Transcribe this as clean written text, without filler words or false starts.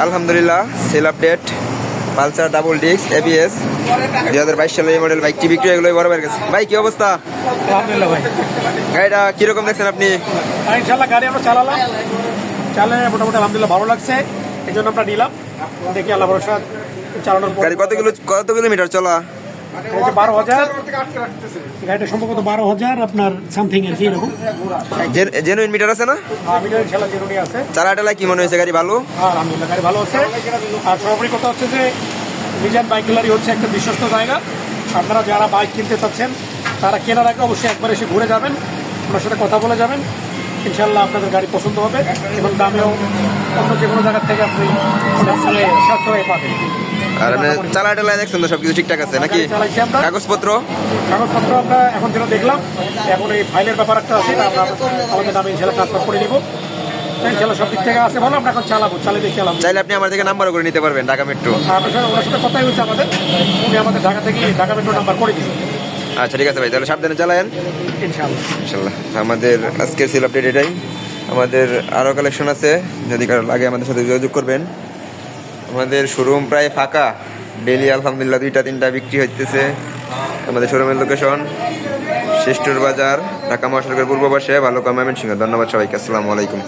আলহামদুলিল্লাহ sell update Pulsar double disc ABS 2022 সালের এই মডেল বাইকটি বিক্রি এগুলো বড় বাইরের কাছে। ভাই কি অবস্থা? আলহামদুলিল্লাহ ভাই। গাড়িটা কিরকম দেখছেন আপনি? ইনশাল্লাহ গাড়ি আমরা চালালে মোটামুটি আলহামদুলিল্লাহ ভালো লাগছে, এই জন্য আমরা নিলাম। দেখি আল্লাহ ভরসা চালানোর পর গাড়ি কত কিলোমিটার চলা? 12,000 গাড়িটা সম্ভবত 12,000 আপনার সামথিং এর এরকম জেনুইন মিটার আছে না? মিটার ইনশাল্লাহ জেনুইন আছে। চালাটালা কি মনে হয়েছে গাড়ি ভালো? আলহামদুলিল্লাহ গাড়ি ভালো আছে। আর সর্বোপরি কথা হচ্ছে যে মিজান বাইক গ্যালারি হচ্ছে একটা বিশ্বস্ত জায়গা। আপনারা যারা বাইক কিনতে চাচ্ছেন তারা কেনার আগে অবশ্যই একবার এসে ঘুরে যাবেন, ওনার সাথে কথা বলে যাবেন। ইনশাল্লাহ আপনাদের গাড়ি পছন্দ হবে এবং দামেও অন্য যে কোনো জায়গার থেকে আপনি সাশ্রয় পাবেন। আর আপনি চালাটালা দেখছেন তো সবকিছু ঠিকঠাক আছে নাকি? কাগজপত্র আমরা এখন যেটা দেখলাম, এখন এই ফাইলের ব্যাপার একটা আছে, আমরা আমাদের নামে ইনশাল্লাহ ট্রান্সফার করে দিব। ইনশাল্লাহ সব দিক থেকে আছে ভালো। আমরা এখন চালিয়ে দেখে এলাম। চাইলে আপনি আমার থেকে নাম্বারও করে নিতে পারবেন ঢাকা মেট্রো। ওনার সাথে কথাই হয়েছে আমাদের, উনি আমাদের ঢাকা মেট্রো নাম্বার করে দিবেন। আচ্ছা ঠিক আছে ভাই, তাহলে সাবধানে চালায়েন ইনশাল্লাহ। আমাদের আজকের সেল আপডেট এটাই। আমাদের আরও কালেকশন আছে, যদি কারো লাগে আমাদের সাথে যোগাযোগ করবেন। আমাদের শোরুম প্রায় ফাঁকা, ডেলি আলহামদুলিল্লাহ 2-3টা বিক্রি হইতেছে। আমাদের শোরুমের লোকেশন শেষ্টুর বাজার, ঢাকা মহাসড়কের পূর্ব পাশে, ভালুকা, ময়মনসিংহ। ধন্যবাদ সবাইকে, আসসালামু আলাইকুম।